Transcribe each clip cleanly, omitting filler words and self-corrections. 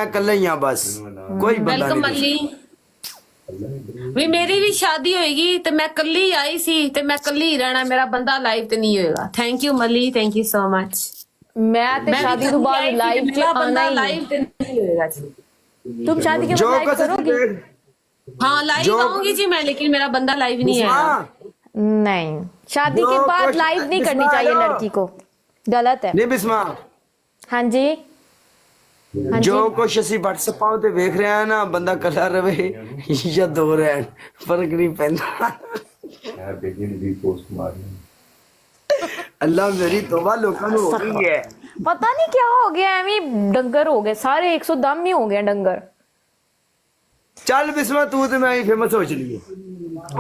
कल ही हाँ बस कोई बंदा वेलकम नहीं। मल्ली भी मेरी भी शादी होएगी तो मैं कल ही आई सी तो मैं कल ही रहना मेरा बंदा लाइव तो नहीं होएगा। थैंक यू मल्ली थैंक यू सो मच। मैं ते शादी तो बाद लाइव च आना ही लाइव तो नहीं होएगा जी। तुम शादी के बाद लाइव करोगी? हाँ लाइव आऊंगी जी मैं लेकिन मेरा बंदा लाइव नहीं आएगा। नहीं शादी के बाद लाइव नहीं करनी चाहिए लड़की को, गलत है। नहीं बिस्मा हाँ जी हाँ जो जी कुछ ਅਸੀਂ WhatsApp ਤੇ ਵੇਖ ਰਹੇ ਆ ਨਾ ਬੰਦਾ ਕੱਲਾ ਰਵੇ ਜਾਂ ਦੋ ਰਹਿਣ ਫਰਕ ਨਹੀਂ ਪੈਂਦਾ। यार बेगिन भी पोस्ट मारनी ਅੱਲਾ ਮੇਰੀ ਤੋਬਾ ਲੋਕਾਂ ਨੂੰ ਹੋ ਗਈ ਹੈ। पता नहीं क्या हो गया, एवं डंगर हो गए सारे 110 ही हो गए डंगर। ਚੱਲ ਬਿਸਮਾ ਤੂੰ ਤੇ ਮੈਂ ਹੀ ਫੇਮਸ ਹੋ ਚਲੀਏ।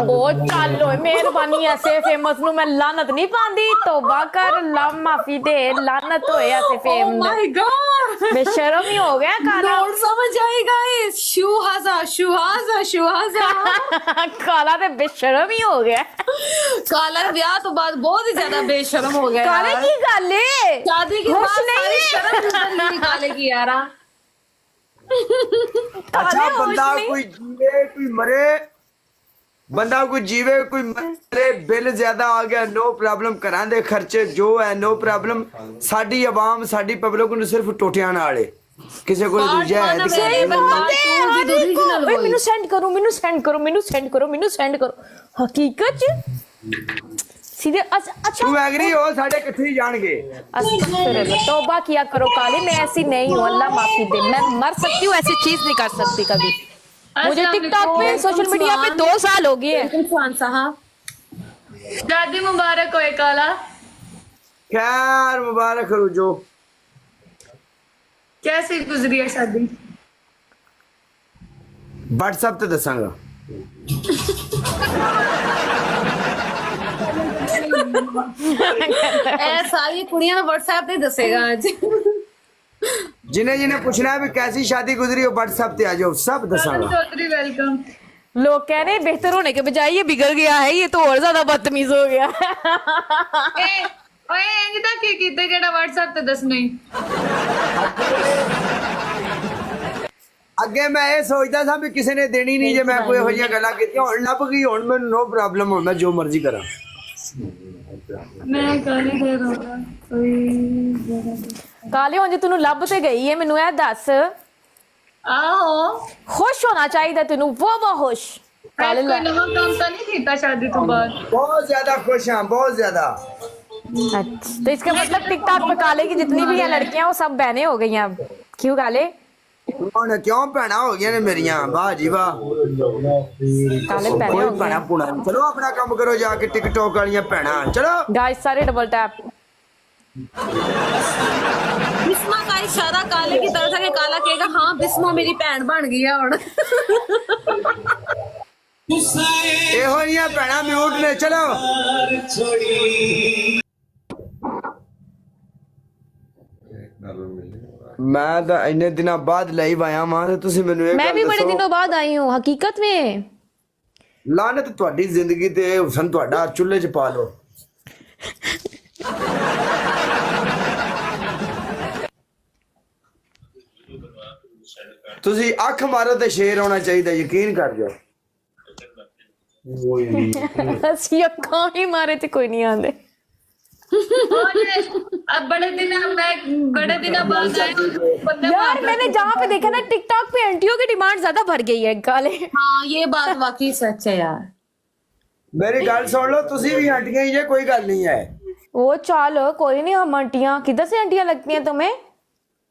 ओ चलो मेहरबानी ऐसे फेमस नु मैं लानत नहीं पांदी, तौबा कर ला माफी दे, लानत होए ऐसे फेम Oh my God! बेशरम ही हो गया काला। और समझ आएगा इस शुहाजा शुहाजा शुहाजा काला ते बेशरम ही हो गया। काला ब्याह तो बाद बहुत ही ज्यादा बेशरम हो गया काले यार। की गल है, शादी के होश बाद नहीं सारी है। शर्म निकल गई काले की यार। अच्छा होश बंदा नहीं। कोई जीवे कोई मरे, बंदा कोई जीवे कोई मरे, बिल ज्यादा आ गया नो प्रॉब्लम, घरां दे खर्चे जो है नो प्रॉब्लम। साडी आवाम साडी पब्लिक ਨੂੰ ਸਿਰਫ ਟੋਟਿਆਂ ਨਾਲ ਏ, ਕਿਸੇ ਕੋਲ ਦੂਜਾ ਹੈ बात दिखाने माना वाला। मैंने, बात तू भी original ओए बोली। मेनू सेंड करो, मेनू सेंड करो, मेनू सेंड करो, मेनू सेंड करो। हकीकत च सीधे अच्छा तू एग्री हो साडे किथे ही जाणगे। अस्तगफिरुल्लाह, तौबा किया करो काले, मैं ऐसी नहीं हूँ, अल्लाह माफी दे। मैं मर सकती हूँ, ऐसी चीज नहीं कर सकती कभी। मुझे टिकटॉक पे सोशल मीडिया पे 2 साल हो गए हैं। इरफान साहब शादी मुबारक होए काला। खैर मुबारक हो जो कैसी गुजरी है शादी? WhatsApp ਤੇ ਦੱਸਾਂਗਾ। ए सारी कुड़ियां ना WhatsApp पे दसेगा आज। जिन्हें जिन्हें पूछना है भी कैसी शादी गुजरी हो WhatsApp पे आ जाओ, सब दसांगा। चौधरी वेलकम। लोग कह रहे हैं बेहतर होने के बजाय ये बिगड़ गया है, ये तो और ज्यादा बदतमीज हो गया। ए ओए इंज तक की कीते जेड़ा WhatsApp ਤੇ ਦੱਸ ਨਹੀਂ। ਅੱਗੇ ਮੈਂ ਇਹ ਸੋਚਦਾ ਸਾਂ ਵੀ ਕਿਸੇ ਨੇ ਦੇਣੀ ਨਹੀਂ ਜੇ ਮੈਂ ਕੋਈ ਇਹੋ ਜਿਹੀਆਂ ਗੱਲਾਂ ਕੀਤੀਆਂ, ਹੁਣ ਲੱਭ ਗਈ, ਹੁਣ ਮੈਨੂੰ ਨੋ ਪ੍ਰੋਬਲਮ, ਹੁਣ ਮੈਂ ਜੋ ਮਰਜ਼ੀ ਕਰਾਂ। ਮੈਂ ਕਾਲੀ ਦੇ ਰੋਗਾ ਕੋਈ ਕਾਲੇ ਹੁਣ ਜੇ ਤੈਨੂੰ ਲੱਭ ਤੇ ਗਈ ਹੈ, ਮੈਨੂੰ ਇਹ ਦੱਸ ਆਹੋ ਖੁਸ਼ ਹੋਣਾ ਚਾਹੀਦਾ ਤੈਨੂੰ, ਵਾਹ ਖੁਸ਼ ਕਾਲੇ। ਕੋਈ ਨਵਾਂ ਕੰਮ ਤਾਂ ਨਹੀਂ ਕੀਤਾ ਸ਼ਾਦੀ ਤੋਂ ਬਾਅਦ? बहुत ज्यादा खुश हाँ, बहुत ज्यादा। अच्छा तो इसका मतलब टिकटॉक पे काले की जितनी भी हैं लड़कियां वो सब बहनें हो गई हैं अब। क्यों काले? ਹੁਣ ਕਿਉਂ ਭੈਣਾ ਹੋ ਗਈਆਂ ਨੇ ਮੇਰੀਆਂ, ਵਾਹ ਜੀ ਵਾਹ। काले बहनें ਕੋਈ हो गई ਭੈਣਾ ਪੁਣਾ ਨੀ। ਚਲੋ ਆਪਣਾ ਕੰਮ ਕਰੋ ਜਾ ਕੇ, ਟਿਕਟੋਕ ਵਾਲੀਆਂ ਭੈਣਾਂ ਚਲੋ। गाइस सारे डबल टैप। बिस्मा का इशारा काले की तरफ है कि काला कहेगा हाँ बिस्मा मेरी भैन बन गई है हुण। ਇਹੋ ਜਿਹੀਆਂ ਭੈਣਾਂ ਮਿਊਟ ਨੇ, ਚਲੋ। ਮੈਂ ਤਾਂ ਇੰਨੇ ਦਿਨਾਂ ਬਾਅਦ ਲਾਈਵ ਆਇਆ ਮਾਂ ਤੇ ਤੁਸੀਂ ਮੈਨੂੰ ਇਹ मैं ਗੱਲ भी बड़े ਦੱਸੋ, दिनों बाद आई हूँ हकीकत में। ਲਾਨਤ ਤੁਹਾਡੀ ਜ਼ਿੰਦਗੀ ਤੇ, ਹੁਸਨ ਤੁਹਾਡਾ ਚੁੱਲ੍ਹੇ 'ਚ ਪਾ ਲਓ। ਤੁਸੀਂ ਅੱਖ ਮਾਰੋ ਤੇ ਸ਼ੇਰ ਹੋਣਾ ਚਾਹੀਦਾ, ਯਕੀਨ ਕਰ ਜਾਓ। ਅਸੀਂ ਅੱਖਾਂ ਹੀ ਮਾਰੇ ਤੇ ਕੋਈ ਨਹੀਂ ਆਂਦੇ। अब बड़े दिन बाद आए बंदे यार मैंने जहाँ पे देखा ना टिकटॉक पे आंटियों की डिमांड ज्यादा बढ़ गई है काले। हाँ ये बात वाकई सच है यार। मेरी गल सुन लो, तुसी भी आंटियां ही है, कोई गल नहीं है। वो चल कोई नहीं, हम आंटियां किधर से आंटियां लगती हैं तुम्हें?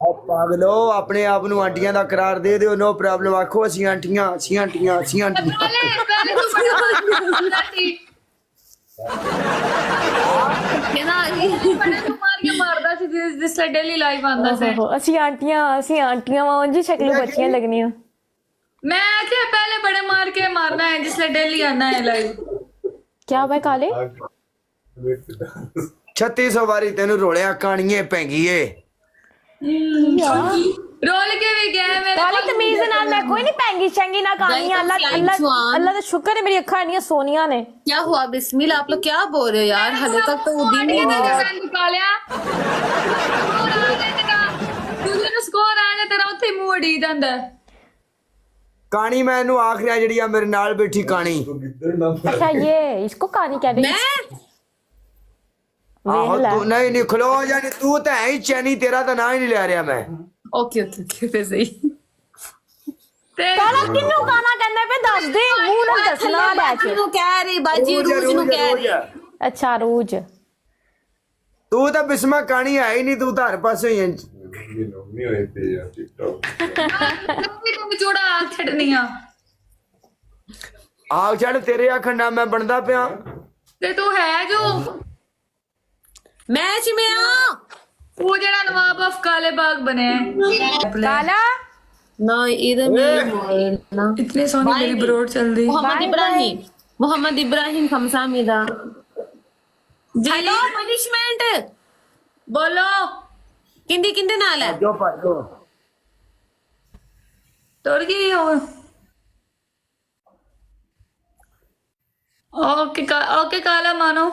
ਉਹ ਪਾਗਲੋ, ਆਪਣੇ ਆਪ ਨੂੰ ਆਂਟੀਆਂ ਦਾ ਕਰਾਰ ਦੇ ਦਿਓ, ਨੋ ਪ੍ਰੋਬਲਮ। ਆਖੋ ਅਸੀਂ ਆਂਟੀਆਂ, ਅਸੀਂ ਆਂਟੀਆਂ, ਅਸੀਂ ਆਂਟੀਆਂ। पहले तो बड़ा थी ये ना बड़े तो मार के मारदा सी जिस डेली लाइव आंदा से। ਅਸੀਂ ਆਂਟੀਆਂ ਵਾਂ ਜੀ, ਸ਼ਕਲੋਂ ਬੱਚੀਆਂ ਲੱਗਣੀਆਂ। मैं क्या पहले बड़े मार के मारना है जिसले डेली आना है लाइव। क्या भाई काले? 3600 ਵਾਰੀ ਤੈਨੂੰ ਰੋਲਿਆ, ਕਾਣੀਏ ਪੈ ਗਈ ਏ। रोल के भी गए मेरे काले तमीज नाल मैं कोई नहीं पैंगी शंगी ना कहानी। अल्लाह का शुक्र है मेरी अखा इतनी सोनिया ने। क्या हुआ बिस्मिल्लाह, आप लोग क्या बोल रहे हो यार? हले तक तो वो दिन ही नहीं आया। निकालिया तुझे स्कोर आने तेरा उथे ਘੜੀ ਮੂੰਹ ਅੜੀ ਜਾਂਦਾ ਹੈ। ਕਾਣੀ ਮੈਂ ਇਹਨੂੰ ਆਖ ਰਿਹਾ ਜਿਹੜੀ ਆ ਮੇਰੇ ਨਾਲ ਬੈਠੀ ਕਾਣੀ तो किधर ना अच्छा ये इसको कहानी कह रही मैं ਆਹੋ वेला ਤੂੰ ਨਹੀਂ ਖਲੋ ਜਾਨੀ ਤੂੰ ਤਾਂ ਹੈ ਹੀ ਚੈਨੀ ਤੇਰਾ ਤਾਂ ਨਾਂ ਹੀ ਨਹੀਂ ਲੈ ਰਿਹਾ ਮੈਂ ओके ओके ओके फिर सही ਤੇ काला किन्नू गाना कहने पे दस दे मुंह ना दसना बैच बाजी ਨੂੰ ਕਹਿ ਰਹੀ ਬਾਜੀ ਰੂਜ ਨੂੰ ਕਹਿ ਰਹੀ अच्छा रूज ਤੂੰ ਤਾਂ ਬਿਸਮਾ ਕਾਣੀ ਹੈ ਹੀ ਨਹੀਂ ਤੂੰ ਤਾਂ ਹਰ ਪਾਸੇ ਹੀ ਹੈ नहीं होते यार टिकटॉक ਤੂੰ ਜੋੜਾ ਛੱਡਨੀਆਂ ਆਹ ਛੱਡ ਤੇਰੇ ਆਖਣ ਨਾਲ ਮੈਂ ਬਣਦਾ ਪਿਆ ਤੇ ਤੂੰ ਹੈ ਜੋ मैच में आ ਉਹ ਜਿਹੜਾ ਨਵਾਬ ਆਫ ਕਾਲੇ ਬਾਗ ਬਣਿਆ काला ना इधर में ना इतने सोनी मेरी ब्रोड चल रही मोहम्मद इब्राहिम खमसामिदा हेलो पनिशमेंट बोलो किंदी किंदे नाल है ਜੋ ਭਾਜੋ तुर गई हो ओके ओके काला मानो